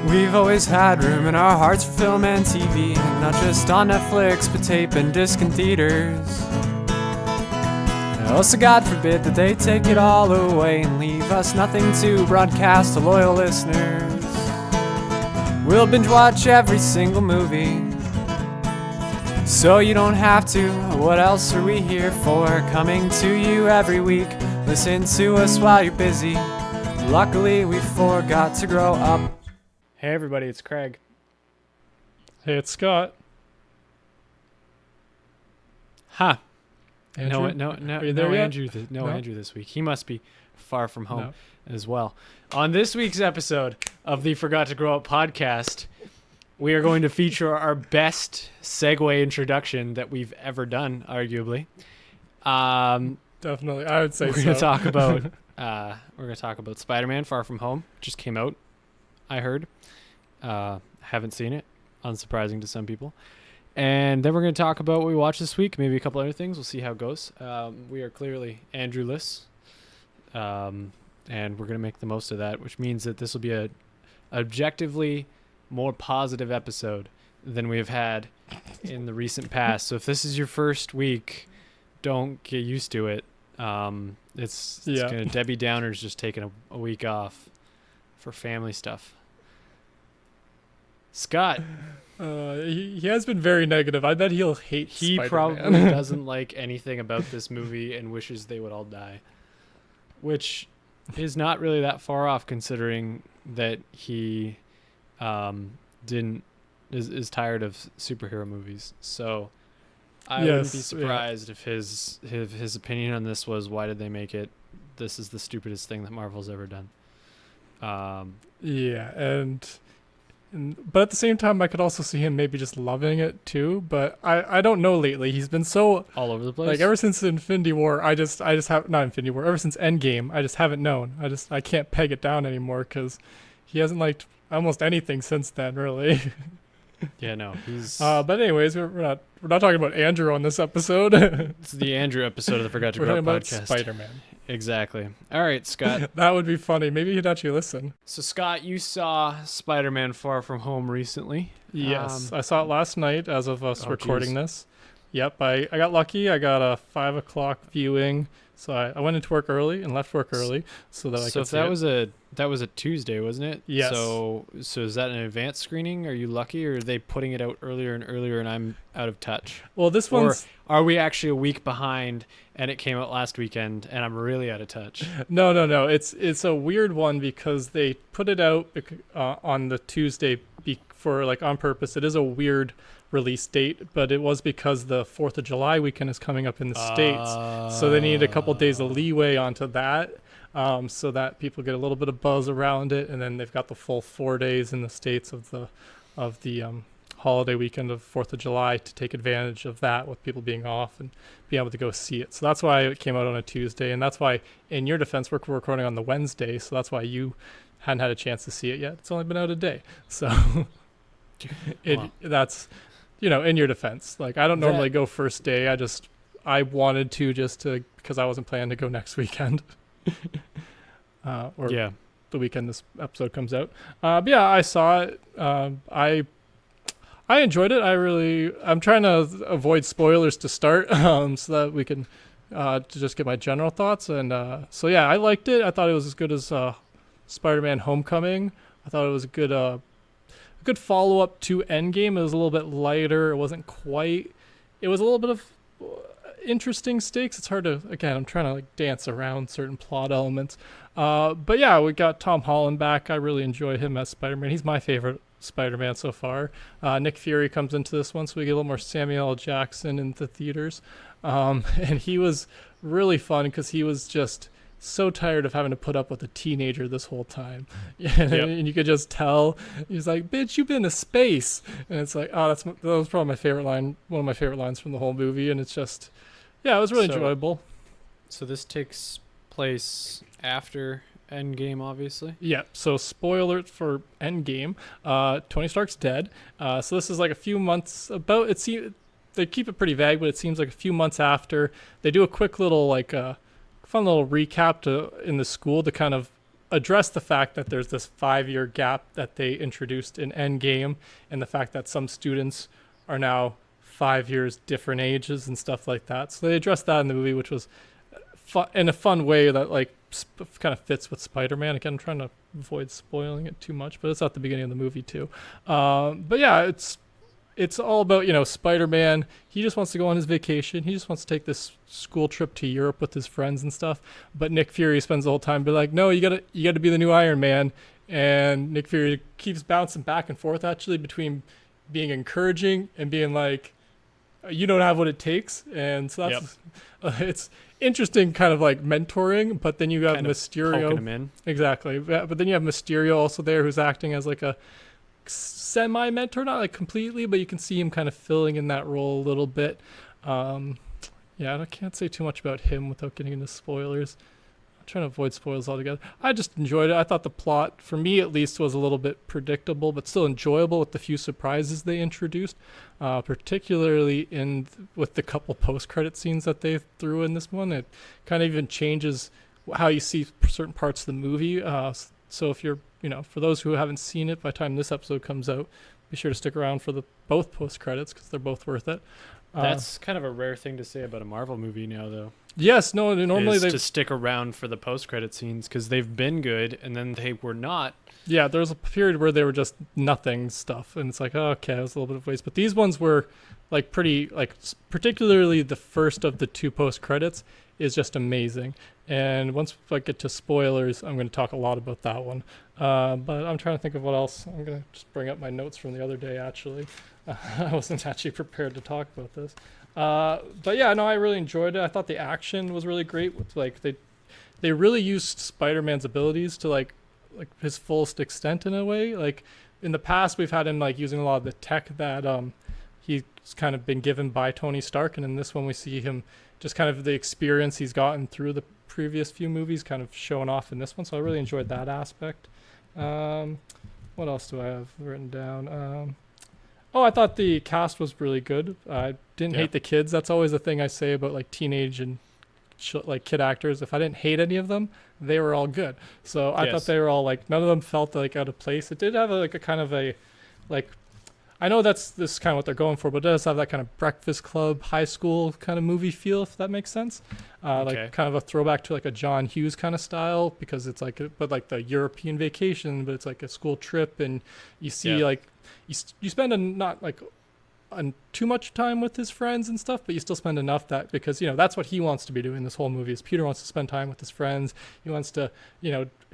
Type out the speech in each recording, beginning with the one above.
We've always had room in our hearts for film and TV, not just on Netflix, but tape and disc and theaters. Also, God forbid that they take it all away and leave us nothing to broadcast to loyal listeners. We'll binge watch every single movie, so you don't have to. What else are we here for? Coming to you every week. Listen to us while you're busy. Luckily, we forgot to grow up. Hey everybody, it's Craig. Hey, it's Scott. Huh. Andrew? No, Andrew this week. He must be far from home as well. On this week's episode of the Forgot to Grow Up podcast, we are going to feature our best segue introduction that we've ever done, arguably. Definitely, I would say we're going to talk about Spiderman Far From Home. Just came out, I heard. Haven't seen it, unsurprising to some people. And then we're going to talk about what we watched this week, maybe a couple other things. We'll see how it goes. We are clearly Andrew-less, and we're going to make the most of that, which means that this will be a objectively more positive episode than we have had in the recent past. So if this is your first week, don't get used to it. It's going to Debbie Downer's just taking a week off for family stuff. Scott. He has been very negative. I bet he'll hate Spider-Man. He probably doesn't like anything about this movie and wishes they would all die, which is not really that far off considering that he is tired of superhero movies. So I wouldn't be surprised if his opinion on this was, why did they make it? This is the stupidest thing that Marvel's ever done. But at the same time, I could also see him maybe just loving it too. But I don't know lately. He's been so all over the place. Like ever since Infinity War, I just have not Infinity War. Ever since Endgame, I just haven't known. I can't peg it down anymore because he hasn't liked almost anything since then, really. Yeah, no, he's. But anyways, we're not talking about Andrew on this episode. It's the Andrew episode of the Forgot to Grow Up podcast. About Spider-Man. Exactly. All right, Scott. That would be funny. Maybe he'd actually listen. So, Scott, you saw Spider-Man Far From Home recently. Yes, I saw it last night as of us recording this. Yep, I got lucky. I got a 5 o'clock viewing, so I went into work early and left work early so that I could see it. That was a Tuesday, wasn't it? Yes. So is that an advanced screening? Are you lucky, or are they putting it out earlier and earlier and I'm out of touch? Well, this one's... Or are we actually a week behind and it came out last weekend and I'm really out of touch? No. It's a weird one because they put it out on the Tuesday for like on purpose. It is a weird release date, but it was because the 4th of July weekend is coming up in the States. So they needed a couple days of leeway onto that. So that people get a little bit of buzz around it, and then they've got the full 4 days in the States of the holiday weekend of 4th of July to take advantage of that with people being off and be able to go see it. So that's why it came out on a Tuesday, and that's why, in your defense, we're recording on the Wednesday, so that's why you hadn't had a chance to see it yet. It's only been out a day. So that's, in your defense. Like, I don't normally go first day. I wanted to because I wasn't planning to go next weekend. The weekend this episode comes out. But yeah, I saw it. I enjoyed it. I'm trying to avoid spoilers to start, so that we can to just get my general thoughts. And so yeah, I liked it. I thought it was as good as Spider-Man Homecoming. I thought it was a good follow-up to Endgame. It was a little bit lighter. It wasn't quite. It was a little bit of interesting stakes. It's hard to, again, I'm trying to like dance around certain plot elements. But yeah, we got Tom Holland back. I really enjoy him as Spider-Man. He's my favorite Spider-Man so far. Nick Fury comes into this one, so we get a little more Samuel L. Jackson in the theaters. And he was really fun because he was just so tired of having to put up with a teenager this whole time. And you could just tell he's like, bitch, you've been to space. And it's like, that was probably my favorite line, one of my favorite lines from the whole movie. And it's just, it was really enjoyable. So this takes place after Endgame, obviously. Yeah, so spoiler for Endgame, Tony Stark's dead. So this is like a few months they keep it pretty vague, but it seems like a few months after. They do a quick little fun little recap in the school to kind of address the fact that there's this 5-year gap that they introduced in Endgame, and the fact that some students are now 5 years different ages and stuff like that. So they addressed that in the movie, which was in a fun way that like kind of fits with Spider-Man. Again, I'm trying to avoid spoiling it too much, but it's at the beginning of the movie too. But yeah, it's all about, Spider-Man. He just wants to go on his vacation. He just wants to take this school trip to Europe with his friends and stuff. But Nick Fury spends the whole time be like, no, you gotta be the new Iron Man. And Nick Fury keeps bouncing back and forth actually between being encouraging and being like, you don't have what it takes. And so that's it's interesting kind of like mentoring, but then you have kind Mysterio. Poking him in. Exactly. But then you have Mysterio also there, who's acting as like a semi-mentor, not like completely, but you can see him kind of filling in that role a little bit. I can't say too much about him without getting into spoilers. I'm trying to avoid spoilers altogether. I just enjoyed it. I thought the plot, for me at least, was a little bit predictable, but still enjoyable with the few surprises they introduced, particularly with the couple post-credit scenes that they threw in this one. It kind of even changes how you see certain parts of the movie. So if you're, for those who haven't seen it, by the time this episode comes out, be sure to stick around for both post credits because they're both worth it. That's kind of a rare thing to say about a Marvel movie now, though. Yes, no, normally they to stick around for the post credit scenes because they've been good and then they were not. Yeah, there was a period where they were just nothing stuff, and it's like, oh, okay, it was a little bit of waste. But these ones were like pretty, like particularly the first of the two post credits is just amazing. And once I get to spoilers, I'm going to talk a lot about that one. But I'm trying to think of what else. I'm going to just bring up my notes from the other day, actually. I wasn't actually prepared to talk about this. But yeah, no, I really enjoyed it. I thought the action was really great. With like they really used Spider-Man's abilities to like his fullest extent in a way. Like in the past, we've had him like using a lot of the tech that he's kind of been given by Tony Stark, and in this one we see him just kind of the experience he's gotten through the previous few movies kind of showing off in this one. So I really enjoyed that aspect. What else do I have written down? I thought the cast was really good. I didn't hate the kids. That's always the thing I say about like teenage and like kid actors. If I didn't hate any of them, they were all good. So I thought they were all like, none of them felt like out of place. It did have a kind of a like, I know this is kind of what they're going for, but it does have that kind of Breakfast Club, high school kind of movie feel, if that makes sense. Like kind of a throwback to like a John Hughes kind of style, because it's like, but like the European vacation, but it's like a school trip, and you see like you spend not like too much time with his friends and stuff, but you still spend enough that because that's what he wants to be doing this whole movie. Is Peter wants to spend time with his friends. He wants to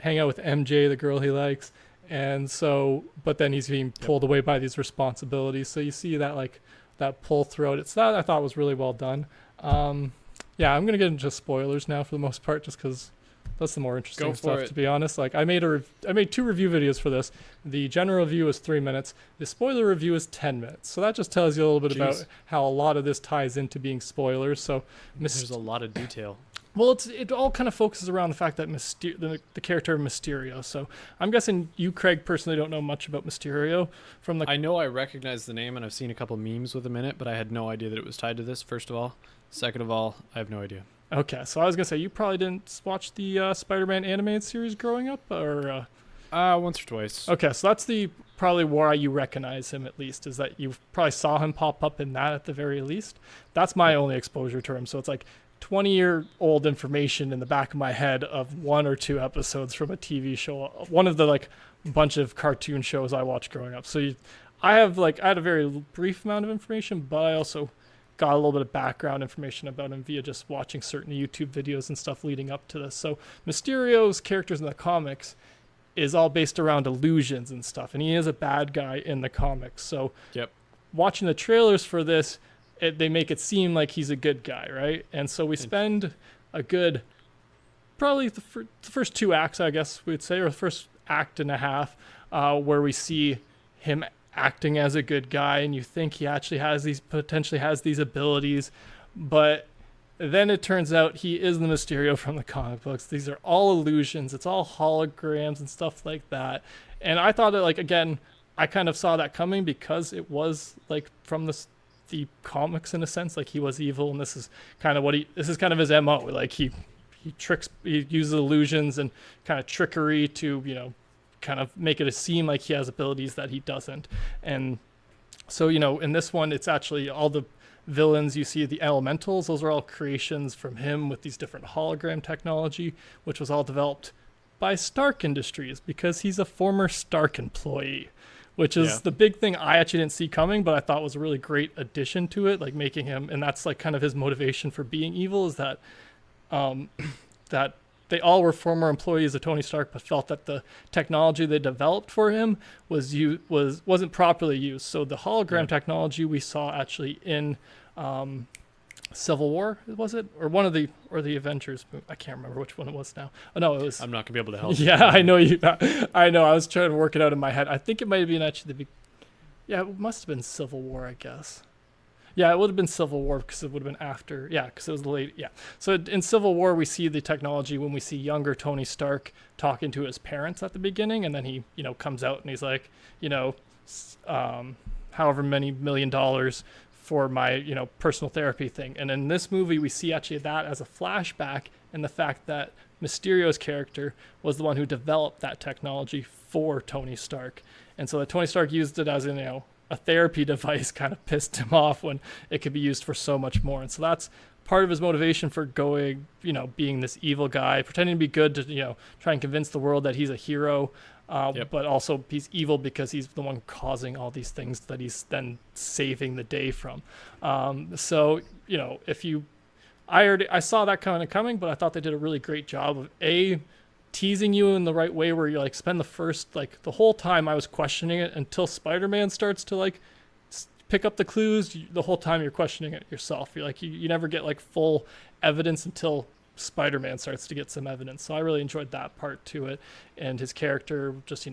hang out with MJ, the girl he likes. And so, but then he's being pulled away by these responsibilities. So you see that like that pull throughout. It's that I thought was really well done. I'm gonna get into spoilers now for the most part, just because that's the more interesting stuff. To be honest, like I made 2 review videos for this. The general review is 3 minutes. The spoiler review is 10 minutes. So that just tells you a little bit about how a lot of this ties into being spoilers. So there's a lot of detail. Well, it all kind of focuses around the fact that the character of Mysterio. So I'm guessing you, Craig, personally don't know much about Mysterio from the. I know I recognize the name, and I've seen a couple memes with him in it, but I had no idea that it was tied to this. First of all, second of all, I have no idea. Okay, so I was gonna say you probably didn't watch the Spider-Man animated series growing up, or. Once or twice. Okay, so that's probably why you recognize him at least, is that you probably saw him pop up in that at the very least. That's my only exposure to him. So it's like 20-year-old information in the back of my head of 1 or 2 episodes from a TV show, one of the like bunch of cartoon shows I watched growing up. So I had a very brief amount of information, but I also got a little bit of background information about him via just watching certain YouTube videos and stuff leading up to this. So Mysterio's characters in the comics is all based around illusions and stuff, and he is a bad guy in the comics. So watching the trailers for this, they make it seem like he's a good guy, right? And so we spend a good, probably the first 2 acts, I guess we'd say, or the first act and a half, where we see him acting as a good guy, and you think he actually potentially has these abilities, but then it turns out he is the Mysterio from the comic books. These are all illusions. It's all holograms and stuff like that. And I thought that, like, again, I kind of saw that coming because it was like from the comics in a sense, like he was evil, and this is kind of his MO. Like he he uses illusions and kind of trickery to, kind of make it seem like he has abilities that he doesn't. And so, in this one, it's actually all the villains you see, the elementals, those are all creations from him with these different hologram technology, which was all developed by Stark Industries because he's a former Stark employee, which is the big thing I actually didn't see coming, but I thought was a really great addition to it, like making him, and that's like kind of his motivation for being evil, is that that they all were former employees of Tony Stark, but felt that the technology they developed for him wasn't properly used. So the hologram technology we saw actually in Civil War, was it, or the Avengers? I can't remember which one it was now. Oh no, it was. I'm not gonna be able to help. Yeah, I know you. I know. I was trying to work it out in my head. I think it might have been actually it must have been Civil War, I guess. Yeah, it would have been Civil War because it would have been after. Yeah, because it was late. Yeah. So in Civil War, we see the technology when we see younger Tony Stark talking to his parents at the beginning, and then he, comes out and he's like, however many $1 million for my, personal therapy thing. And in this movie, we see actually that as a flashback, and the fact that Mysterio's character was the one who developed that technology for Tony Stark. And so that Tony Stark used it as a therapy device kind of pissed him off when it could be used for so much more. And so that's part of his motivation for going, being this evil guy, pretending to be good to, try and convince the world that he's a hero. But also he's evil because he's the one causing all these things that he's then saving the day from. So, I saw that kind of coming, but I thought they did a really great job of teasing you in the right way, where you spend the first, the whole time I was questioning it until Spider-Man starts to pick up the clues. The whole time you're questioning it yourself. You're you never get full evidence until Spider-Man starts to get some evidence. So I really enjoyed that part to it, and his character just,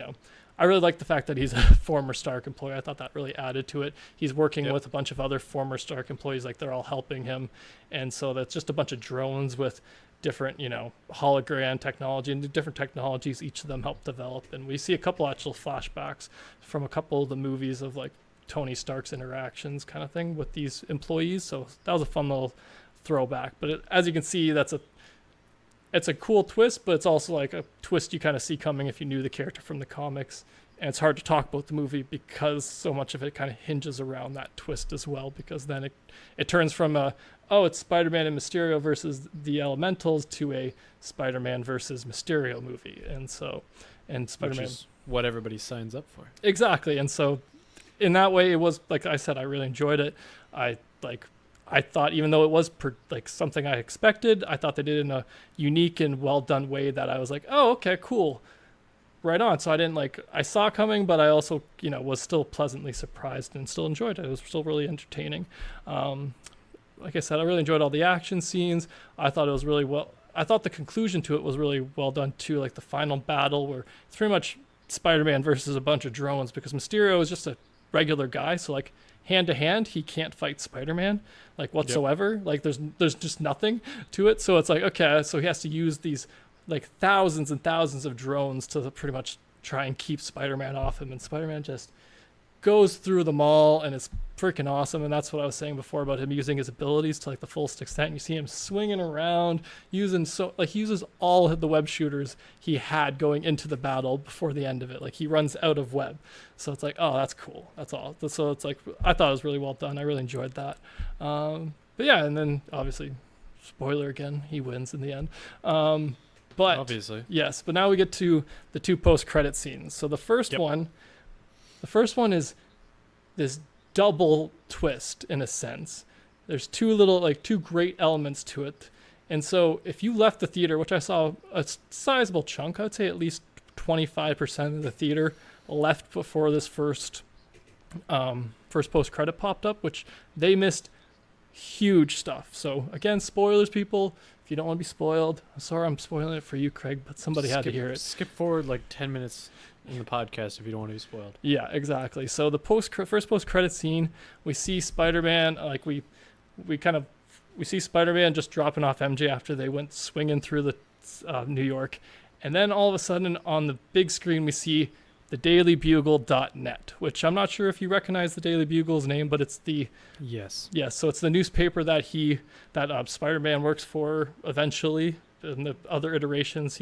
I really like the fact that he's a former Stark employee. I thought that really added to it. He's working with a bunch of other former Stark employees, they're all helping him. And so that's just a bunch of drones with different, hologram technology and different technologies each of them help develop. And we see a couple actual flashbacks from a couple of the movies of Tony Stark's interactions kind of thing with these employees. So that was a fun little throwback. But as you can see, it's a cool twist, but it's also a twist you kind of see coming if you knew the character from the comics. And it's hard to talk about the movie because so much of it kind of hinges around that twist as well, because then it turns from it's Spider-Man and Mysterio versus the Elementals to a Spider-Man versus Mysterio movie. And Spider-Man, which is what everybody signs up for. Exactly. And so in that way, it was, like I said, I really enjoyed it. I thought, even though it was something I expected, I thought they did it in a unique and well done way that I was oh, okay, cool, right on. So I didn't I saw it coming, but I also, was still pleasantly surprised and still enjoyed it. It was still really entertaining. Like I said, I really enjoyed all the action scenes. I thought it was really well. I thought the conclusion to it was really well done too. The final battle where it's pretty much Spider-Man versus a bunch of drones, because Mysterio is just a regular guy. So hand to hand, he can't fight Spider-Man whatsoever. There's just nothing to it. So it's okay, so he has to use these thousands and thousands of drones to pretty much try and keep Spider-Man off him. And Spider-Man just goes through them all, and it's freaking awesome. And that's what I was saying before about him using his abilities to the fullest extent. You see him swinging around, he uses all of the web shooters he had going into the battle before the end of it. He runs out of web. So it's oh, that's cool. That's all. So it's I thought it was really well done. I really enjoyed that. But yeah, and then obviously, spoiler again, he wins in the end. But obviously, yes. But now we get to the two post-credit scenes. So the first one is this double twist in a sense. There's two great elements to it. And so if you left the theater, which I saw a sizable chunk, I would say at least 25% of the theater left before this first post-credit popped up, which they missed huge stuff. So again, spoilers, people. If you don't want to be spoiled, I'm sorry I'm spoiling it for you, Craig, but somebody had to hear it. Skip forward 10 minutes in the podcast if you don't want to be spoiled. Yeah, exactly. So the first post-credit scene, we see Spider-Man, we see Spider-Man just dropping off MJ after they went swinging through the New York. And then all of a sudden on the big screen, we see the dailybugle.net, which I'm not sure if you recognize the Daily Bugle's name, but it's the... Yes. Yes, so it's the newspaper that Spider-Man works for eventually in the other iterations,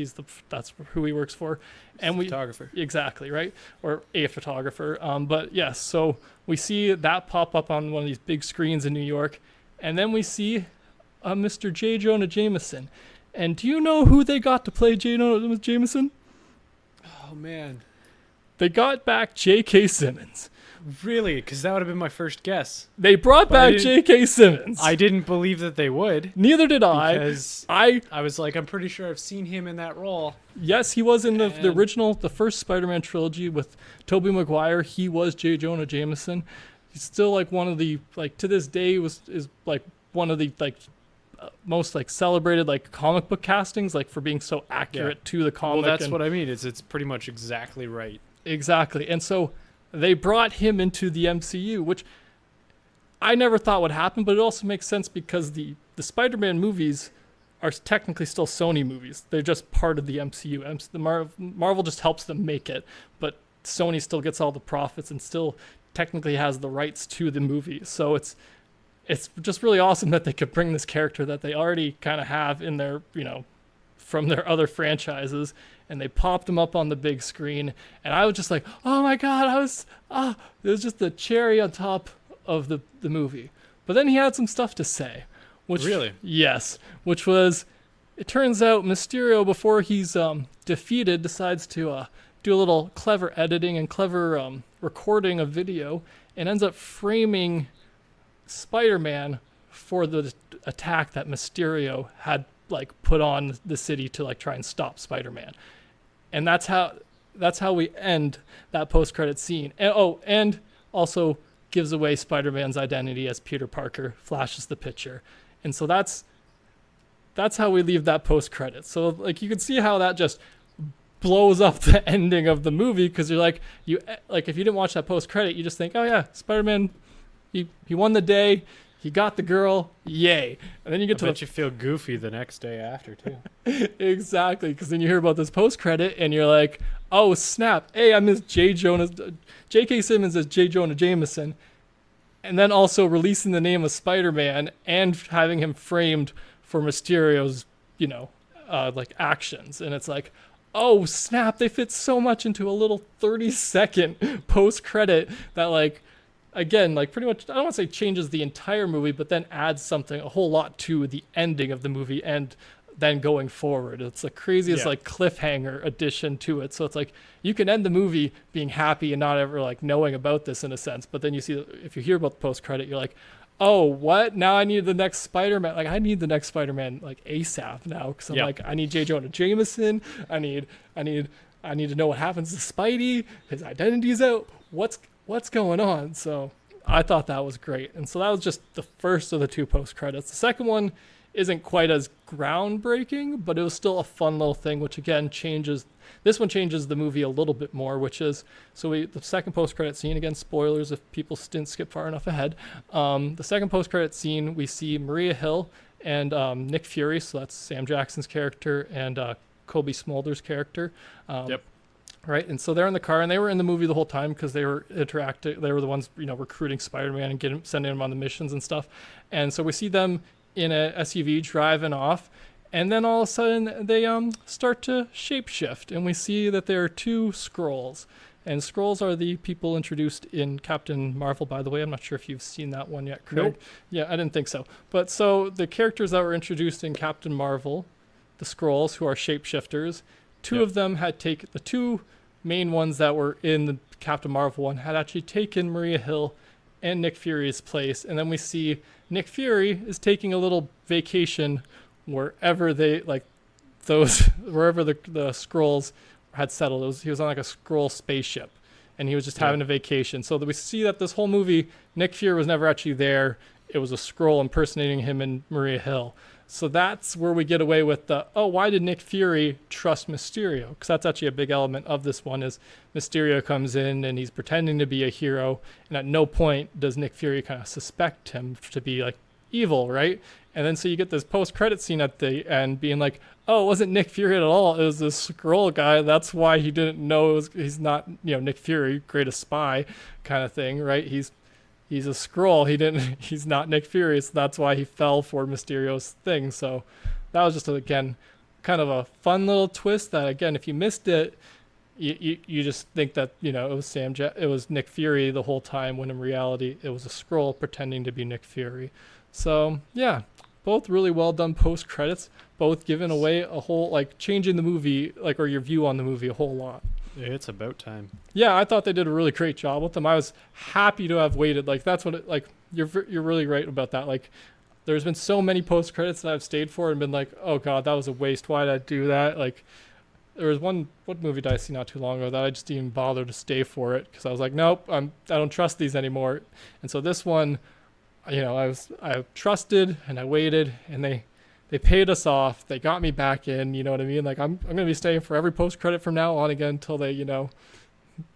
that's who he works for, and photographer. Exactly, right, or a photographer. But yes, so we see that pop up on one of these big screens in New York, and then we see Mr. J. Jonah Jameson. And do you know who they got to play J. Jonah Jameson? Oh man, they got back J.K. Simmons. Really? Because that would have been my first guess. They brought back J.K. Simmons. I didn't believe that they would. Neither did I. Because I was like, I'm pretty sure I've seen him in that role. Yes, he was in the original, the first Spider-Man trilogy with Tobey Maguire. He was J. Jonah Jameson. He's still like one of the, like, to this day is like one of the like most like celebrated like comic book castings, like for being so accurate to the comic. Well, that's what I mean. It's pretty much exactly right. Exactly. And so they brought him into the MCU, which I never thought would happen, but it also makes sense because the Spider-Man movies are technically still Sony movies. They're just part of the MCU. Marvel just helps them make it, but Sony still gets all the profits and still technically has the rights to the movie. So it's just really awesome that they could bring this character that they already kind of have in their, from their other franchises, and they popped him up on the big screen, and I was just like, oh my god, it was just the cherry on top of the movie. But then he had some stuff to say. Really? Yes, which was, it turns out Mysterio, before he's defeated, decides to do a little clever editing and clever recording of video, and ends up framing Spider-Man for the attack that Mysterio had like put on the city to like try and stop Spider-Man. And that's how we end that post-credit scene. And also gives away Spider-Man's identity as Peter Parker, flashes the picture. And so that's how we leave that post-credit. So like you can see how that just blows up the ending of the movie, because you're like, if you didn't watch that post-credit, you just think, oh yeah, Spider-Man, he won the day. He got the girl, yay. And then you get to you feel goofy the next day after, too. Exactly, because then you hear about this post-credit, and you're like, oh, snap. Hey, I miss J.K. Simmons as J. Jonah Jameson. And then also releasing the name of Spider-Man and having him framed for Mysterio's, like, actions. And it's like, oh, snap, they fit so much into a little 30-second post-credit that, like, again, like pretty much, I don't want to say changes the entire movie, but then adds something, a whole lot to the ending of the movie and then going forward. It's the craziest like cliffhanger addition to it. So it's like you can end the movie being happy and not ever like knowing about this in a sense. But then you see, if you hear about the post-credit, you're like, oh, what? Now I need the next Spider-Man. Like I need the next Spider-Man like ASAP now, because I'm like, I need J. Jonah Jameson. I need to know what happens to Spidey. His identity's out. What's going on? So I thought that was great. And so that was just the first of the two post credits. The second one isn't quite as groundbreaking, but it was still a fun little thing, which again changes the movie a little bit more, which is, the second post credit scene, again, spoilers if people didn't skip far enough ahead. The second post credit scene, we see Maria Hill and Nick Fury. So that's Sam Jackson's character and Kobe Smolder's character. Right, and so they're in the car, and they were in the movie the whole time because they were interacting. They were the ones, recruiting Spider-Man and sending him on the missions and stuff. And so we see them in a SUV driving off, and then all of a sudden they start to shapeshift, and we see that there are two Skrulls. And Skrulls are the people introduced in Captain Marvel, by the way. I'm not sure if you've seen that one yet, Craig. Nope. Yeah, I didn't think so. But so the characters that were introduced in Captain Marvel, the Skrulls, who are shapeshifters. Two of them had taken, the two main ones that were in the Captain Marvel one had actually taken Maria Hill and Nick Fury's place. And then we see Nick Fury is taking a little vacation wherever wherever the Skrulls had settled. He was on like a Skrull spaceship, and he was just having a vacation. So that we see that this whole movie, Nick Fury was never actually there. It was a Skrull impersonating him and Maria Hill. So that's where we get away with why did Nick Fury trust Mysterio? Because that's actually a big element of this one, is Mysterio comes in and he's pretending to be a hero, and at no point does Nick Fury kind of suspect him to be like evil, right? And then so you get this post-credit scene at the end being like, oh, it wasn't Nick Fury at all. It was this Skrull guy. That's why he didn't know he's not, Nick Fury, greatest spy kind of thing, right? He's a Skrull. He's not Nick Fury, so that's why he fell for Mysterio's thing. So that was just, again, kind of a fun little twist that, again, if you missed it, you just think that, it was it was Nick Fury the whole time, when in reality it was a Skrull pretending to be Nick Fury. So yeah, both really well done post credits, both giving away a whole, like, changing the movie, like, or your view on the movie a whole lot. It's about time. Yeah, I thought they did a really great job with them. I was happy to have waited. Like, that's what you're really right about that. Like, there's been so many post credits that I've stayed for and been like, oh god, that was a waste. Why did I do that? Like, there was what movie did I see not too long ago that I just didn't even bother to stay for it because I was like, nope, I don't trust these anymore. And so this one, I trusted and I waited, and they paid us off. They got me back in. You know what I mean? Like, I'm gonna be staying for every post credit from now on again until they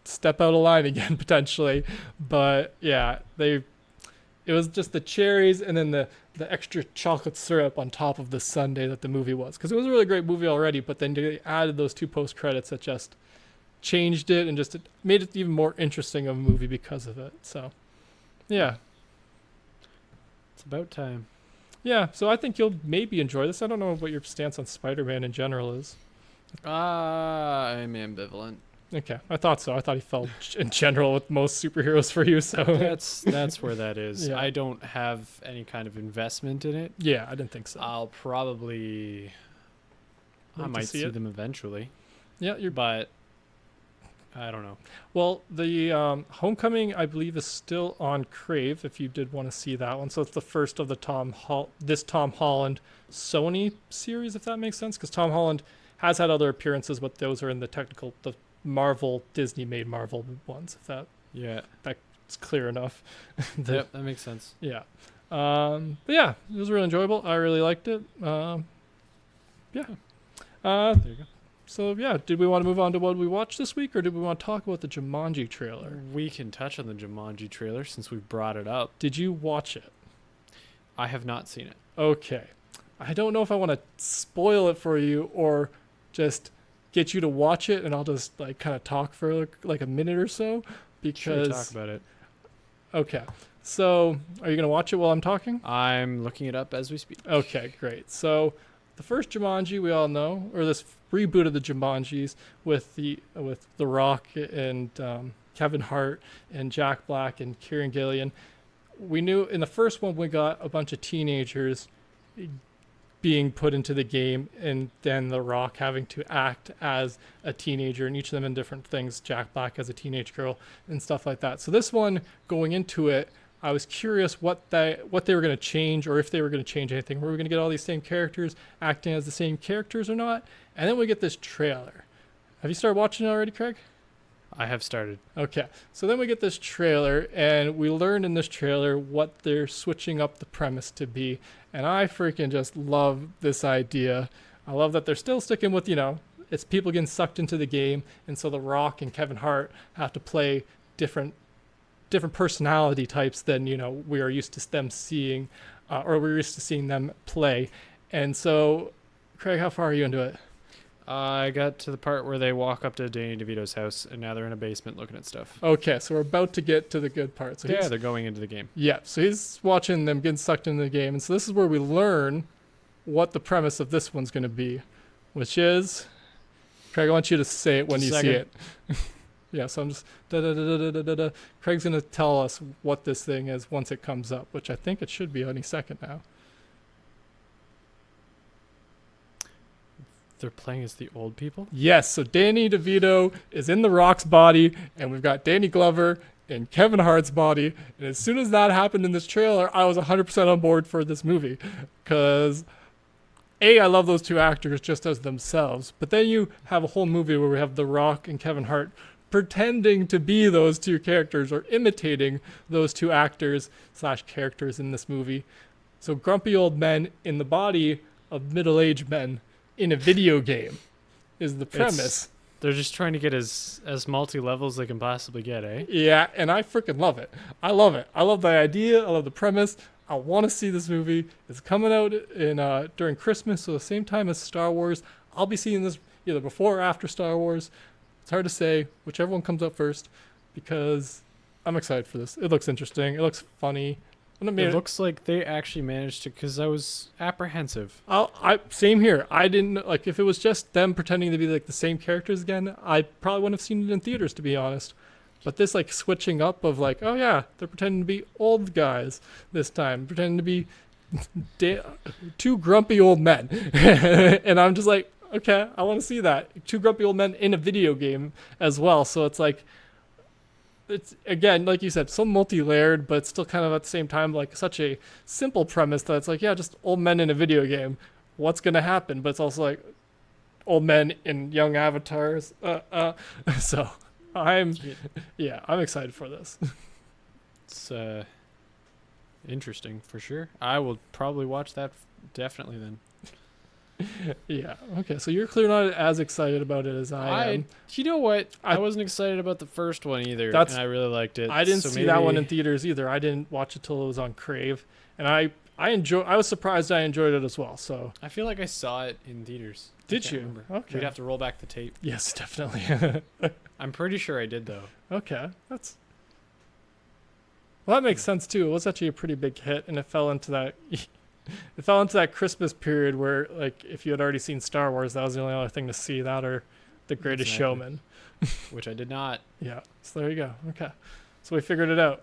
step out of line again potentially. But yeah, it was just the cherries and then the extra chocolate syrup on top of the sundae that the movie was, because it was a really great movie already, but then they added those 2 post credits that just changed it and just made it even more interesting of a movie because of it. So yeah, It's about time. yeah, so I think you'll maybe enjoy this. I don't know what your stance on Spider-Man in general is. I'm ambivalent. Okay, I thought so. I thought he fell in general with most superheroes for you. So That's where that is. Yeah. I don't have any kind of investment in it. yeah, I didn't think so. I'll probably, I Like to might see see it? them eventually, Yeah, but I don't know. well, the Homecoming, I believe, is still on Crave if you did want to see that one. So it's the first of the Tom Holland Sony series, if that makes sense, because Tom Holland has had other appearances, but those are in the Marvel, Disney-made Marvel ones, if Yeah. that's clear enough. Yep, that makes sense. Yeah. But yeah, it was really enjoyable. I really liked it. Yeah. There you go. So yeah, did we want to move on to what we watched this week, or did we want to talk about the Jumanji trailer? We can touch on the Jumanji trailer since we brought it up. Did you watch it? I have not seen it. Okay. I don't know if I want to spoil it for you or just get you to watch it, and I'll just like kind of talk for like a minute or so, because Sure, talk about it. Okay. So, are you going to watch it while I'm talking? I'm looking it up as we speak. Okay, great. So, the first Jumanji we all know, or this reboot of the Jumanjis with the Rock and Kevin Hart and Jack Black and Kieran Gillian. We knew in the first one we got a bunch of teenagers being put into the game, and then The Rock having to act as a teenager, and each of them in different things. Jack Black as a teenage girl and stuff like that. So this one, going into it, I was curious what they were going to change, or if they were going to change anything. Were we going to get all these same characters acting as the same characters or not? And then we get this trailer. Have you started watching it already, Craig? I have started. Okay, so then we get this trailer, and we learn in this trailer what they're switching up the premise to be, and I freaking just love this idea. I love that they're still sticking with, it's people getting sucked into the game, and so The Rock and Kevin Hart have to play different personality types than, we are used to them seeing, or we're used to seeing them play. And so, Craig, how far are you into it? I got to the part where they walk up to Danny DeVito's house, and now they're in a basement looking at stuff. Okay, so we're about to get to the good part. So Yeah, they're going into the game. Yeah, so he's watching them getting sucked into the game. And so this is where we learn what the premise of this one's going to be, which is, Craig, I want you to say it when you see it. Yeah, so I'm just, da-da-da-da-da-da-da. Craig's going to tell us what this thing is once it comes up, which I think it should be any second now. They're playing as the old people? Yes, so Danny DeVito is in The Rock's body, and we've got Danny Glover in Kevin Hart's body. And as soon as that happened in this trailer, I was 100% on board for this movie. Because, I love those two actors just as themselves. But then you have a whole movie where we have The Rock and Kevin Hart pretending to be those two characters, or imitating those two actors / characters in this movie. So grumpy old men in the body of middle-aged men in a video game is the premise. They're just trying to get as multi-level as they can possibly get, eh? Yeah, and I freaking love it. I love it. I love the idea. I love the premise. I want to see this movie. It's coming out in during Christmas, so the same time as Star Wars. I'll be seeing this either before or after Star Wars. It's hard to say, whichever one comes up first, because I'm excited for this. It looks interesting. It looks funny. It looks like they actually managed to, because I was apprehensive. Same here. I didn't like if it was just them pretending to be like the same characters again. I probably wouldn't have seen it in theaters, to be honest. But this like switching up of like, oh yeah, they're pretending to be old guys this time, pretending to be two grumpy old men, and I'm just like, okay, I want to see that. Two grumpy old men in a video game as well. So it's like, it's again, like you said, so multi-layered, but still kind of at the same time like such a simple premise that it's like, yeah, just old men in a video game. What's gonna happen? But it's also like old men in young avatars. So I'm excited for this. It's interesting for sure. I will probably watch that definitely then. Yeah. Okay. So you're clearly not as excited about it as I am. You know what? I wasn't excited about the first one either, and I really liked it. I didn't see that one in theaters either. I didn't watch it till it was on Crave, and I was surprised I enjoyed it as well. So I feel like I saw it in theaters. Did you? Remember. Okay. We'd have to roll back the tape. Yes, definitely. I'm pretty sure I did though. Okay. Well, that makes sense too. It was actually a pretty big hit, and it fell into that. It fell into that Christmas period where, like, if you had already seen Star Wars, that was the only other thing to see. That or The Greatest Showman, which I did not. Yeah. So there you go. Okay. So we figured it out.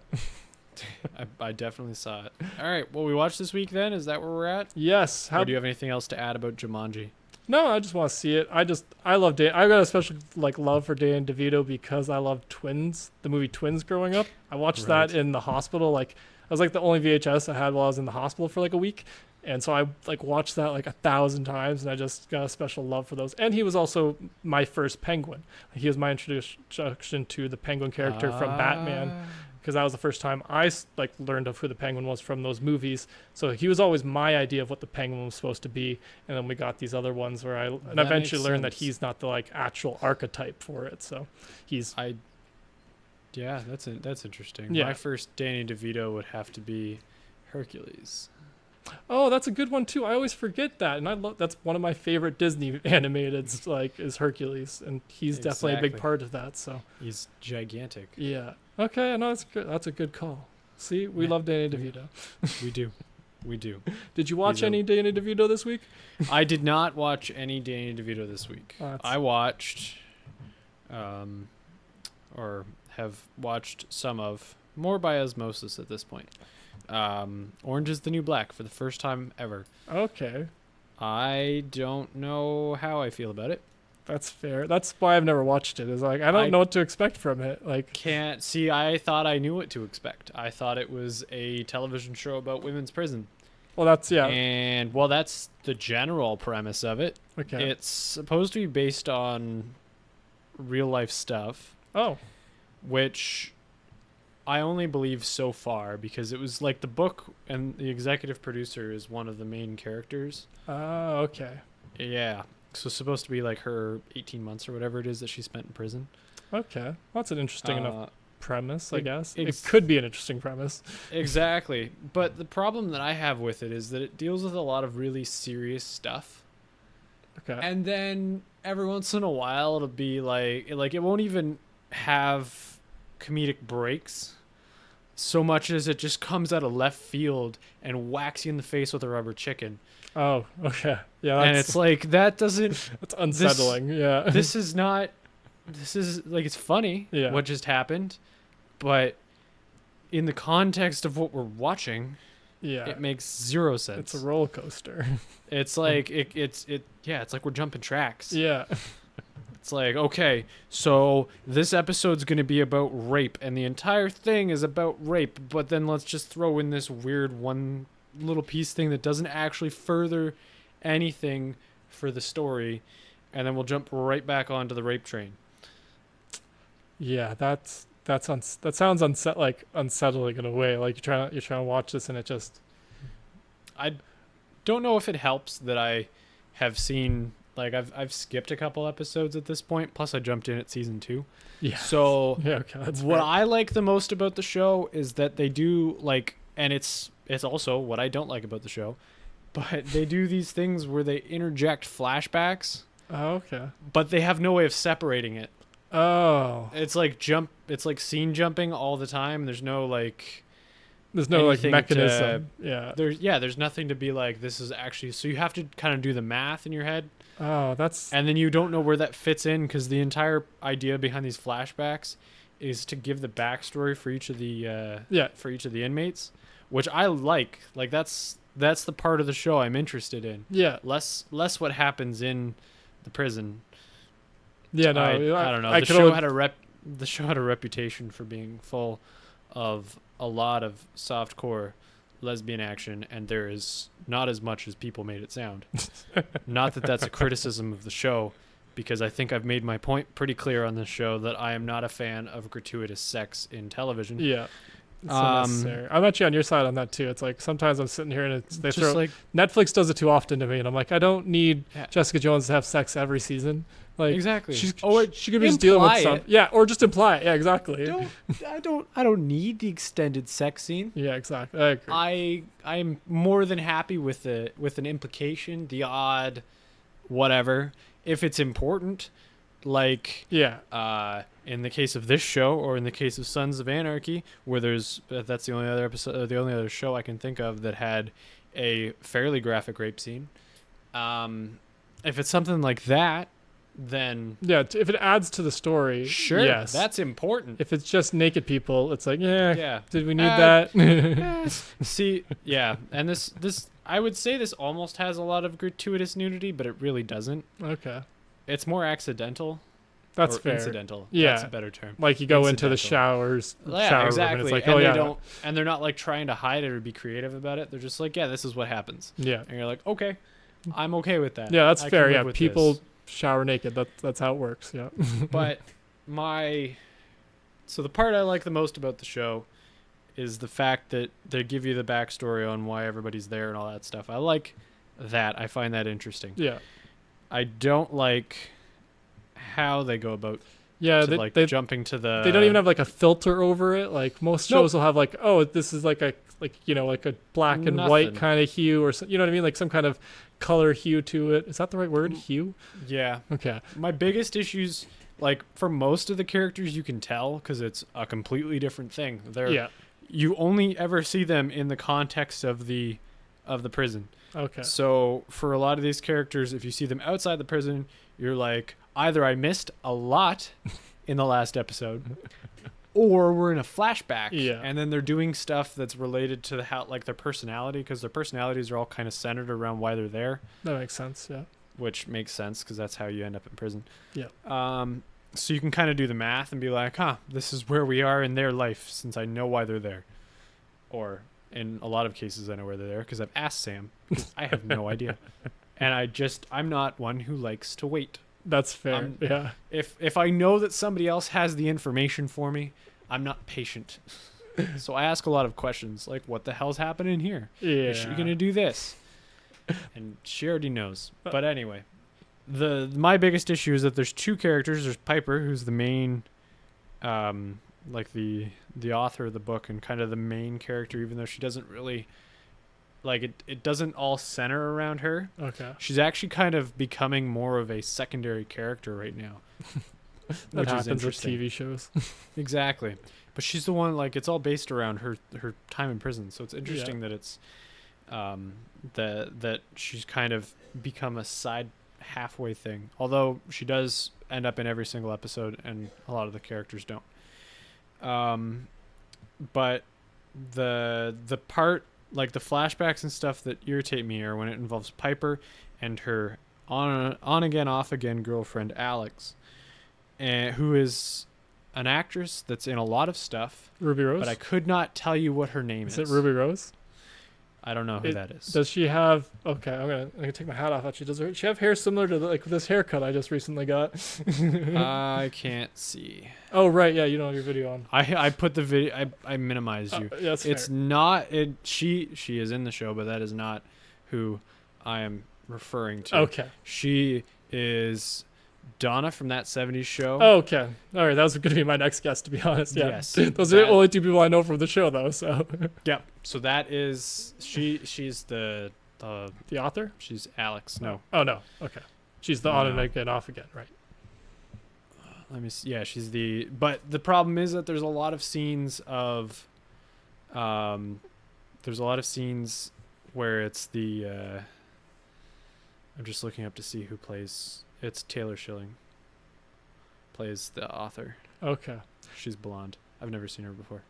I definitely saw it. All right. Well, we watched this week then. Is that where we're at? Yes. Or do you have anything else to add about Jumanji? No, I just want to see it. I love Dan. I got a special like love for Dan DeVito because I loved Twins, the movie Twins growing up. I watched that in the hospital. Like, I was like the only VHS I had while I was in the hospital for like a week. And so I like watched that like 1,000 times, and I just got a special love for those. And he was also my first Penguin. He was my introduction to the Penguin character from Batman, because that was the first time I like learned of who the Penguin was from those movies. So he was always my idea of what the Penguin was supposed to be. And then we got these other ones where I eventually learned that he's not the like actual archetype for it. So he's yeah, that's interesting. Yeah. My first Danny DeVito would have to be Hercules. Oh, that's a good one too. I always forget that, and that's one of my favorite Disney animateds. Like, is Hercules, and he's definitely a big part of that. So he's gigantic. Yeah. Okay. No, that's good. That's a good call. See, we love Danny DeVito. We do. Did you watch any Danny DeVito this week? I did not watch any Danny DeVito this week. I watched, or have watched some of, more by osmosis at this point. Orange is the New Black for the first time ever. Okay. I don't know how I feel about it. That's fair. That's why I've never watched it. Is like I don't know what to expect from it. Like, can't see. I thought I knew what to expect. I thought it was a television show about women's prison. Well, that's And that's the general premise of it. Okay. It's supposed to be based on real life stuff. Oh. Which I only believe so far, because it was like the book, and the executive producer is one of the main characters. Oh, okay. Yeah. So it's supposed to be like her 18 months or whatever it is that she spent in prison. Okay. Well, that's an interesting enough premise, I guess. It could be an interesting premise. Exactly. But the problem that I have with it is that it deals with a lot of really serious stuff. Okay. And then every once in a while it'll be like it won't even have comedic breaks so much as it just comes out of left field and whacks you in the face with a rubber chicken. Oh, okay. Yeah. And it's like, that doesn't... That's unsettling, yeah. This is like, it's funny what just happened, but in the context of what we're watching, it makes zero sense. It's a roller coaster. It's like, it's like we're jumping tracks. Yeah. It's like, okay, so this episode's going to be about rape, and the entire thing is about rape, but then let's just throw in this weird one little piece thing that doesn't actually further anything for the story, and then we'll jump right back onto the rape train. Yeah, that sounds unsettling in a way. Like you're trying to watch this, and it just... I don't know if it helps that I have seen... Like, I've skipped a couple episodes at this point, plus I jumped in at season 2. Yeah. So okay, that's what fair. I like the most about the show is that they do, like, and it's also what I don't like about the show, but they do these things where they interject flashbacks. Oh, okay. But they have no way of separating it. Oh. It's like scene jumping all the time. There's no, like, There's no like anything mechanism. Yeah. there's nothing to be like, this is actually, so you have to kind of do the math in your head, Oh, that's and then you don't know where that fits in, because the entire idea behind these flashbacks is to give the backstory for each of the inmates, which I like. Like that's the part of the show I'm interested in. yeah. Less what happens in the prison. Yeah, no. I don't know. The show had a reputation for being full of a lot of softcore lesbian action, and there is not as much as people made it sound. Not that that's a criticism of the show, because I think I've made my point pretty clear on this show that I am not a fan of gratuitous sex in television. Yeah. It's unnecessary. I'm actually on your side on that too. It's like sometimes I'm sitting here and they throw like, Netflix does it too often to me, and I'm like, I don't need Yeah. Jessica Jones to have sex every season. Like exactly. she could be just dealing with some. Yeah, or just imply it. Yeah, exactly. I don't need the extended sex scene. Yeah, exactly. I agree. I'm more than happy with an implication, the odd whatever, if it's important. Like in the case of this show, or in the case of Sons of Anarchy, where that's the only other episode, the only other show I can think of that had a fairly graphic rape scene. If it's something like that, then if it adds to the story, sure, yes, that's important. If it's just naked people, it's like, Yeah. did we need that? See, yeah, and this I would say this almost has a lot of gratuitous nudity, but it really doesn't. Okay, it's more accidental. That's or fair. Incidental. Yeah, that's a better term. Like you go into the shower exactly. room, and it's like, and and they're not like trying to hide it or be creative about it. They're just like, yeah, this is what happens. Yeah, and you're like, okay, I'm okay with that. Yeah, that's I fair. can Yeah, live with people this. shower naked. That's how it works. Yeah. But so the part I like the most about the show is the fact that they give you the backstory on why everybody's there and all that stuff. I like that. I find that interesting. Yeah. I don't like how they go about they jumping to the... They don't even have like a filter over it. Like most shows will have like, oh, this is like a black and white kind of hue, or you know what I mean? Like some kind of color hue to it. Is that the right word? Hue? Yeah. Okay. My biggest issues, like for most of the characters, you can tell because it's a completely different thing. You only ever see them in the context of the prison. Okay. So for a lot of these characters, if you see them outside the prison, you're like, either I missed a lot in the last episode, or we're in a flashback, and then they're doing stuff that's related to their personality, because their personalities are all kind of centered around why they're there. That makes sense, yeah. Which makes sense because that's how you end up in prison. Yeah. So you can kind of do the math and be like, this is where we are in their life, since I know why they're there. Or in a lot of cases, I know where they're there because I've asked Sam, because I have no idea. And I'm not one who likes to wait. That's fair. Yeah. If I know that somebody else has the information for me, I'm not patient. So I ask a lot of questions, like, what the hell's happening here? Yeah. Is she gonna do this? And she already knows. But anyway, my biggest issue is that there's two characters. There's Piper, who's the main, like the author of the book and kind of the main character, even though she doesn't really, like, it doesn't all center around her. Okay. She's actually kind of becoming more of a secondary character right now. That happens with TV shows. Exactly. But she's the one, like, it's all based around her time in prison. So it's interesting that it's that she's kind of become a side halfway thing. Although she does end up in every single episode, and a lot of the characters don't. But the part, like the flashbacks and stuff that irritate me are when it involves Piper and her on again, off again girlfriend Alex, who is an actress that's in a lot of stuff. Ruby Rose? But I could not tell you what her name is. Is it Ruby Rose? I don't know who that is. Does she have... Okay, I'm gonna take my hat off. Actually, does she have hair similar to like this haircut I just recently got? I can't see. Oh, right. Yeah, you don't have your video on. I put the video... I minimized you. Yeah, that's it's fair. not... She is in the show, but that is not who I am referring to. Okay. She is Donna from That 70s Show. Oh, okay. All right, that was going to be my next guess, to be honest. Yeah. Yes. Those are the only two people I know from the show, though. So. Yep. So that is... She's the author? She's Alex. No. Oh, no. Okay. She's the on and again, off again, right? Let me see. Yeah, she's the... But the problem is that there's a lot of scenes of There's a lot of scenes where it's the I'm just looking up to see who plays. It's Taylor Schilling plays the author. Okay. She's blonde. I've never seen her before.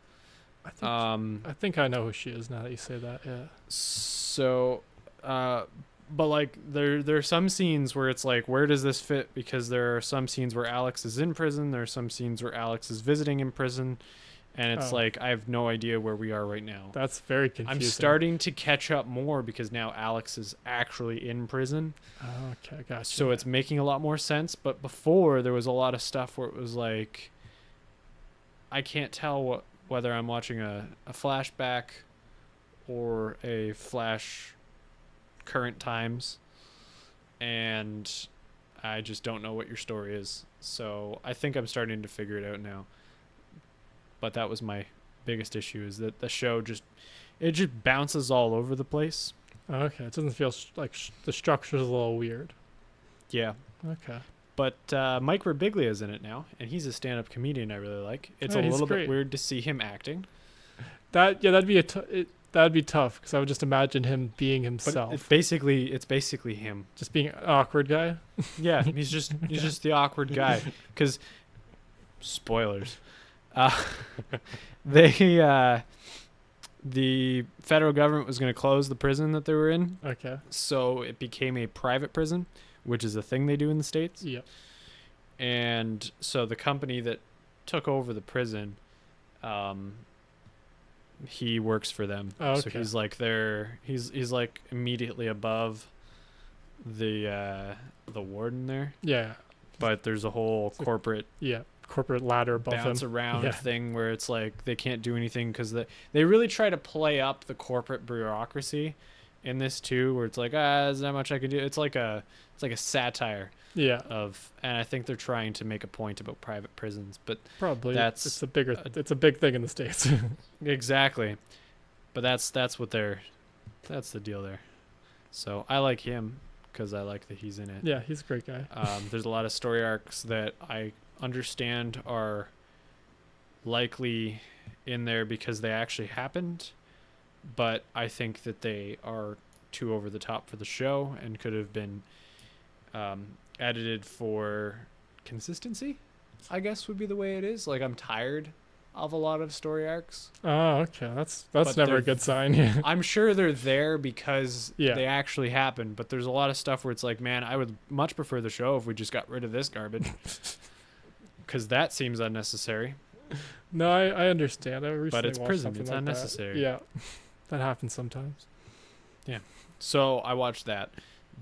I think I know who she is now that you say that. Yeah. So, but like there are some scenes where it's like, where does this fit? Because there are some scenes where Alex is in prison. There are some scenes where Alex is visiting in prison, and it's like I have no idea where we are right now. That's very confusing. I'm starting to catch up more because now Alex is actually in prison. Oh, okay, gotcha. So it's making a lot more sense. But before there was a lot of stuff where it was like, I can't tell whether I'm watching a flashback or a flash current times, and I just don't know what your story is. So I think I'm starting to figure it out now. But that was my biggest issue, is that the show just bounces all over the place. Okay, it doesn't feel like the structure's a little weird. Yeah. Okay. But Mike Birbiglia is in it now, and he's a stand-up comedian I really like. It's Yeah, a he's little great. bit weird to see him acting. That'd be that'd be tough because I would just imagine him being himself. But it's basically him. Just being an awkward guy. Yeah, he's just the awkward guy. Because spoilers, the federal government was going to close the prison that they were in, Okay. so it became a private prison, which is a thing they do in the States. Yep. And so the company that took over the prison, he works for them. Oh, So okay. he's like he's like immediately above the warden there. Yeah. But there's a whole So- corporate Yeah. Corporate ladder above bounce him. around Yeah. thing where it's like they can't do anything because they really try to play up the corporate bureaucracy in this too, where it's like, there's not much I can do. It's like a satire Yeah. of, and I think they're trying to make a point about private prisons, but Probably. that's it's a big thing in the States. exactly. But that's the deal there. So I like him because I like that he's in it. Yeah, he's a great guy. There's a lot of story arcs that I understand are likely in there because they actually happened, but I think that they are too over the top for the show and could have been edited for consistency, I guess would be the way it is. Like, I'm tired of a lot of story arcs. Oh, okay. That's But never a they're- good sign. Yeah. I'm sure they're there because Yeah. they actually happen, but there's a lot of stuff where it's like, man, I would much prefer the show if we just got rid of this garbage. Because that seems unnecessary. No, I understand. I recently it's watched prison. something It's like unnecessary. That. Yeah. That happens sometimes. So I watched that.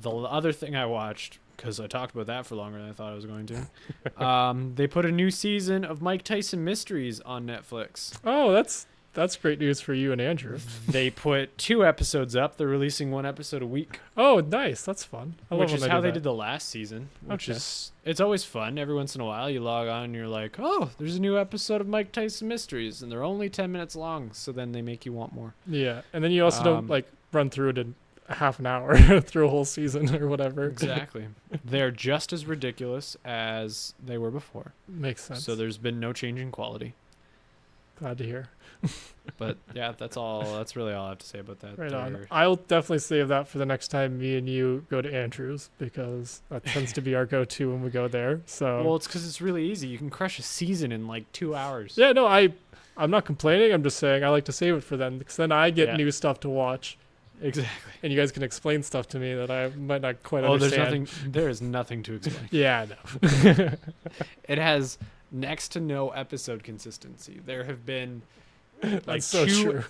The other thing I watched, because I talked about that for longer than I thought I was going to, they put a new season of Mike Tyson Mysteries on Netflix. Oh, that's great news for you and Andrew. They put 2 episodes up. They're releasing 1 episode a week, Oh, nice. That's fun. I love which when is how do they that. did the last season, which Okay. is, it's always fun. Every once in a while you log on and you're like, oh, there's a new episode of Mike Tyson Mysteries, and they're only 10 minutes long, so then they make you want more. Yeah, and then you also don't Um, like run through it in a half an hour through a whole season or whatever. Exactly. They're just as ridiculous as they were before. Makes sense. So there's been no change in quality. Glad to hear. But yeah, that's all. That's really all I have to say about that. Right on. They're- I'll definitely save that for the next time me and you go to Andrews because that tends to be our go-to when we go there. So Well, it's because it's really easy. You can crush a season in like 2 hours. yeah, no, I'm not complaining. I'm just saying I like to save it for then because then I get Yeah. new stuff to watch Exactly. and you guys can explain stuff to me that I might not quite Oh, understand. there is nothing to explain. Yeah, I know. It has next to no episode consistency. There have been like That's so true.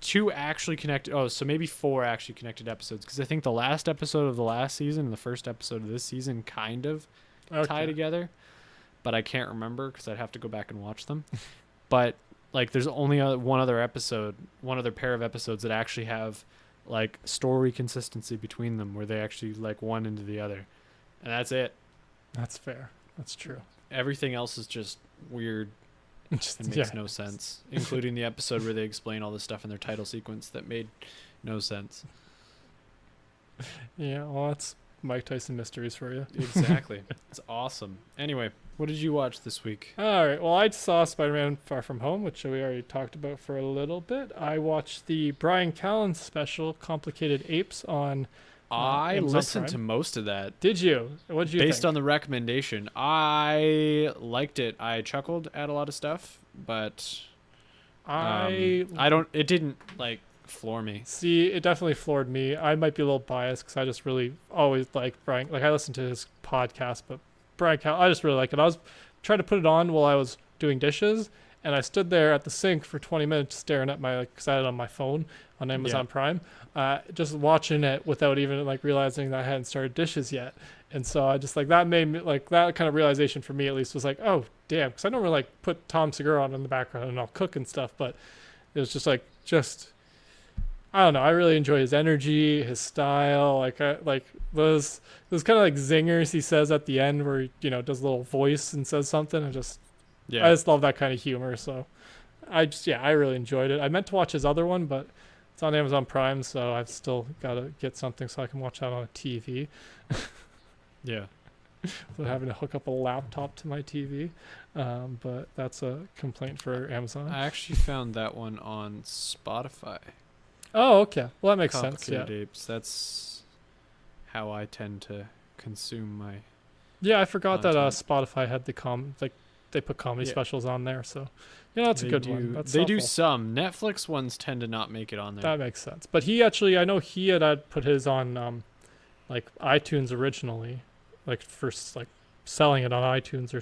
two actually connected. Oh, so maybe 4 actually connected episodes, because I think the last episode of the last season and the first episode of this season kind of tie Okay. together, but I can't remember because I'd have to go back and watch them. But like, there's only one other pair of episodes that actually have like story consistency between them, where they actually like one into the other, and that's it. That's fair. That's true. Everything else is just weird Just, and makes no sense, including the episode where they explain all this stuff in their title sequence that made no sense. Yeah, well, Mike Tyson mysteries for you. Exactly. It's awesome. Anyway, what did you watch this week? All right. Well, I saw Spider-Man Far From Home, which we already talked about for a little bit. I watched the Bryan Callen special, Complicated Apes, on I Amazon listened Prime. to most of that. Did you? What did you Based think? on the recommendation, I liked it. I chuckled at a lot of stuff, but I it didn't like floor me. see. It definitely floored me. I might be a little biased because I just really always liked Bryan. Like I listened to his podcast, but Bryan Callen, I just really like it. I was trying to put it on while I was doing dishes, and I stood there at the sink for 20 minutes staring at my, because I had it on my phone on Amazon Prime, just watching it without even like realizing that I hadn't started dishes yet. And so I just like, that made me like, that kind of realization for me at least was like, oh damn, because I don't really like put Tom Segura on in the background and I'll cook and stuff, but it was just like, I don't know. I really enjoy his energy, his style. Like those kind of like zingers he says at the end where he, does a little voice and says something. I just love that kind of humor. So I really enjoyed it. I meant to watch his other one, but it's on Amazon Prime, so I've still got to get something so I can watch that on a TV. Yeah. Without having to hook up a laptop to my TV. But that's a complaint for Amazon. I actually found that one on Spotify. Oh, okay. Well, that makes sense. Yeah. Complicated Apes. That's how I tend to consume my. Yeah, I forgot that content. Spotify had they put comedy specials on there, so that's a good one. They do some. Netflix ones tend to not make it on there. That makes sense. But he actually, I know he had put his on like iTunes originally, like first like selling it on iTunes or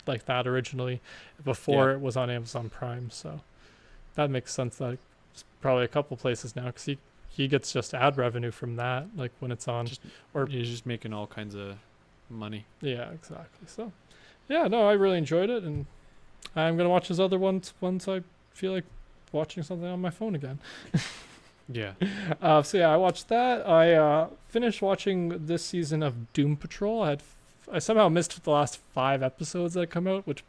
like that originally before it was on Amazon Prime. So that makes sense. That it's probably a couple places now because he gets just ad revenue from that, like when it's on. He's just making all kinds of money. Yeah, exactly. So, yeah, no, I really enjoyed it, and I'm gonna watch his other ones once I feel like watching something on my phone again. Yeah. So yeah, I watched that. I finished watching this season of Doom Patrol. I somehow missed the last 5 episodes that come out, which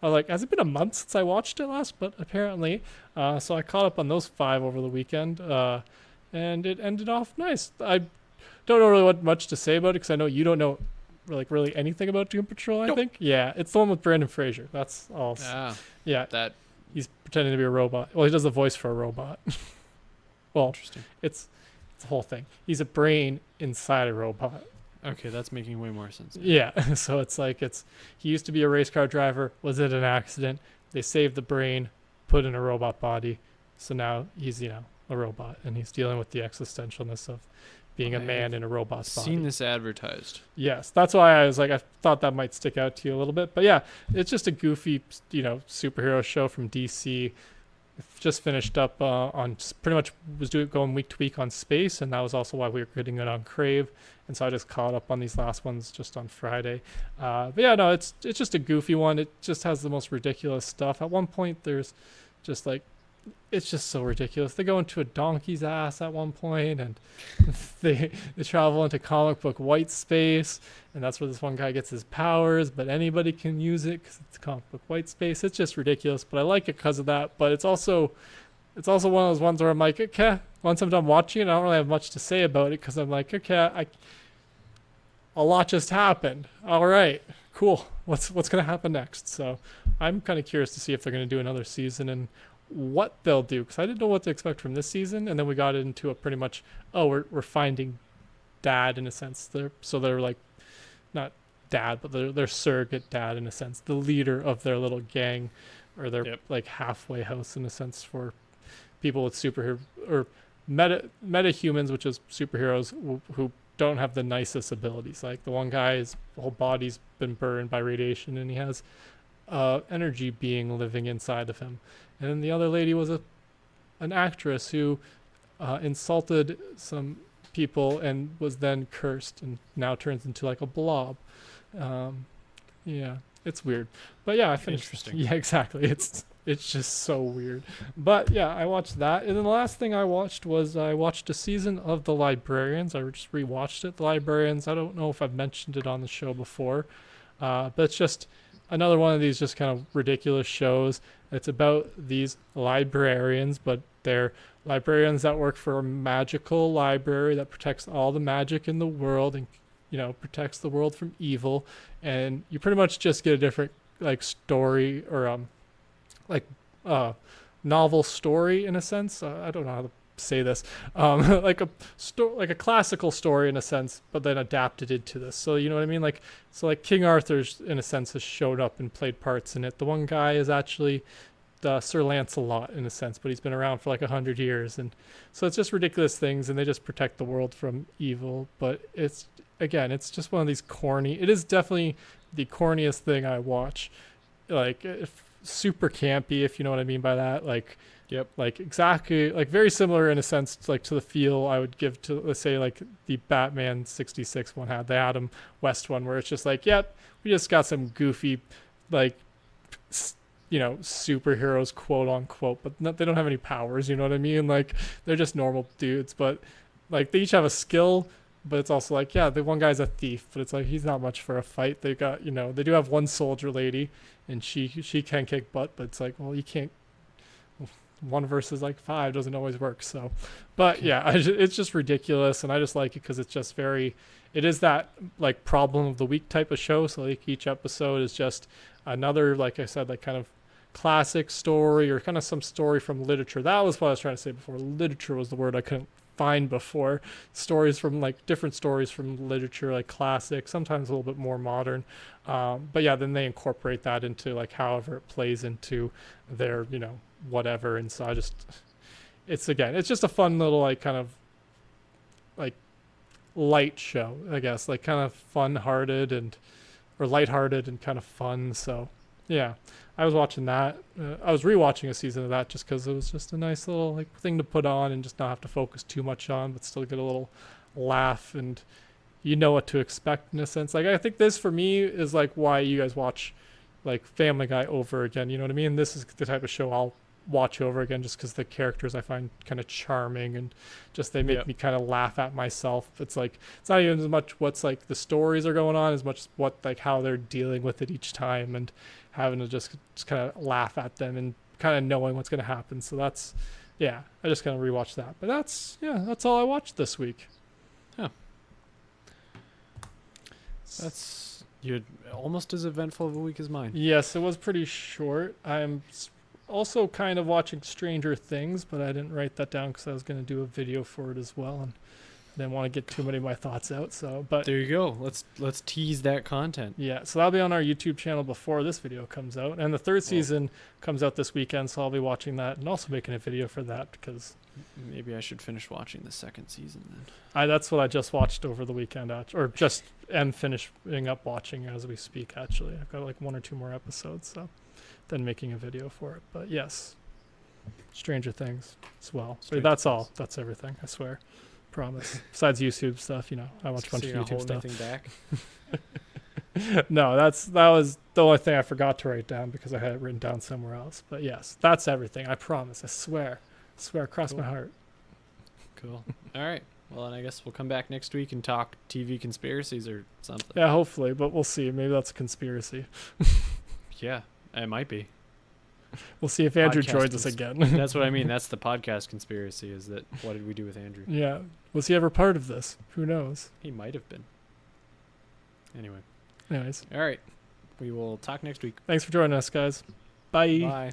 I was like, has it been a month since I watched it last? But apparently, so I caught up on those 5 over the weekend, and it ended off nice. I don't know really what much to say about it because I know you don't know really anything about Doom Patrol. I think it's the one with Brandon Fraser. That's all. Yeah, that he's pretending to be a robot. Well, he does the voice for a robot. Well, interesting. It's the whole thing. He's a brain inside a robot. Okay, that's making way more sense. Yeah, so it's like he used to be a race car driver, was in an accident, they saved the brain, put in a robot body, so now he's, a robot, and he's dealing with the existentialness of being a man in a robot's body. Seen this advertised. Yes, that's why I was like, I thought that might stick out to you a little bit, but yeah, it's just a goofy, superhero show from DC. Just finished up on pretty much was going week to week on Space, and that was also why we were getting it on Crave, and so I just caught up on these last ones just on Friday. But yeah, no, it's just a goofy one. It just has the most ridiculous stuff. At one point, there's just like, it's just so ridiculous. They go into a donkey's ass at one point, and they travel into comic book white space, and that's where this one guy gets his powers, but anybody can use it because it's comic book white space. It's just ridiculous, but I like it because of that. But it's also one of those ones where I'm like, okay, once I'm done watching it, I don't really have much to say about it because I'm like, okay, a lot just happened. All right, cool. What's gonna happen next? So I'm kind of curious to see if they're gonna do another season and what they'll do, because I didn't know what to expect from this season, and then we got into a pretty much, we're finding dad in a sense. They're like, not dad, but they're surrogate dad in a sense, the leader of their little gang or their like halfway house in a sense for people with superhero or meta humans, which is superheroes who don't have the nicest abilities. Like the one guy, his whole body's been burned by radiation, and he has energy being living inside of him. And then the other lady was an actress who insulted some people and was then cursed and now turns into like a blob. Yeah, it's weird. But yeah, I finished. Interesting. Yeah, exactly. It's just so weird. But yeah, I watched that. And then the last thing I watched was I watched a season of The Librarians. I just rewatched it. The Librarians, I don't know if I've mentioned it on the show before, but it's just another one of these just kind of ridiculous shows. It's about these librarians, but they're librarians that work for a magical library that protects all the magic in the world and protects the world from evil. And you pretty much just get a different like story or like novel story in a sense. I don't know how to say this. Like like a classical story in a sense, but then adapted into this. So you know what I mean? Like King Arthur's in a sense has showed up and played parts in it. The one guy is actually Sir Lancelot in a sense, but he's been around for like 100 years, and so it's just ridiculous things, and they just protect the world from evil. But it's just one of these corny. It is definitely the corniest thing I watch. Like super campy, if you know what I mean by that. Like, Yep. Like exactly, like very similar in a sense, to the feel I would give to, let's say, like the Batman '66 one had, the Adam West one, where it's just like, yep, we just got some goofy, like, superheroes, quote unquote, but they don't have any powers. You know what I mean? Like they're just normal dudes, but like they each have a skill. But it's also like, yeah, the one guy's a thief, but it's like he's not much for a fight. They got, they do have one soldier lady, and she can kick butt, but it's like, well, you can't. 1 versus like 5 doesn't always work. So, but yeah, it's just ridiculous, and I just like it because it's just it is that like problem of the week type of show. So like each episode is just another, like I said, like kind of classic story or kind of some story from literature. That was what I was trying to say before. Literature was the word I couldn't find before. Stories from like different stories from literature, like classic, sometimes a little bit more modern. But yeah, then they incorporate that into like however it plays into their, whatever. And so it's just a fun little like kind of like light show, I guess, like kind of fun-hearted or lighthearted and kind of fun. So yeah, I was watching that. I was rewatching a season of that just because it was just a nice little like thing to put on and just not have to focus too much on, but still get a little laugh and you know what to expect in a sense. Like I think this for me is like why you guys watch like Family Guy over again. You know what I mean? This is the type of show I'll watch over again just because the characters I find kind of charming and just they make me kind of laugh at myself. It's like it's not even as much what's like the stories are going on as much as what like how they're dealing with it each time and having to just kind of laugh at them and kind of knowing what's going to happen. So that's I just kind of rewatched that. But that's all I watched this week. Huh. That's you're almost as eventful of a week as mine. Yes, it was pretty short. I'm also kind of watching Stranger Things, but I didn't write that down because I was going to do a video for it as well, and I didn't want to get too many of my thoughts out. So, but there you go. Let's tease that content. Yeah, so that'll be on our YouTube channel before this video comes out, and the 3rd season comes out this weekend, so I'll be watching that and also making a video for that because maybe I should finish watching the 2nd season then. That's what I just watched over the weekend, or just am finishing up watching as we speak. Actually, I've got like 1 or 2 more episodes, so then making a video for it. But yes, Stranger Things as well. But that's all. That's everything. I swear, promise. Besides YouTube stuff, I watch a bunch of YouTube stuff. Back? No, that was the only thing I forgot to write down because I had it written down somewhere else. But yes, that's everything. I promise. I swear. Cross my heart. Cool. All right. Well, then I guess we'll come back next week and talk TV conspiracies or something. Yeah, hopefully, but we'll see. Maybe that's a conspiracy. Yeah, it might be. We'll see if Andrew joins us again. That's what I mean. That's the podcast conspiracy, is that what did we do with Andrew? Yeah. Was he ever part of this? Who knows? He might have been. Anyway. Anyways. All right. We will talk next week. Thanks for joining us, guys. Bye. Bye.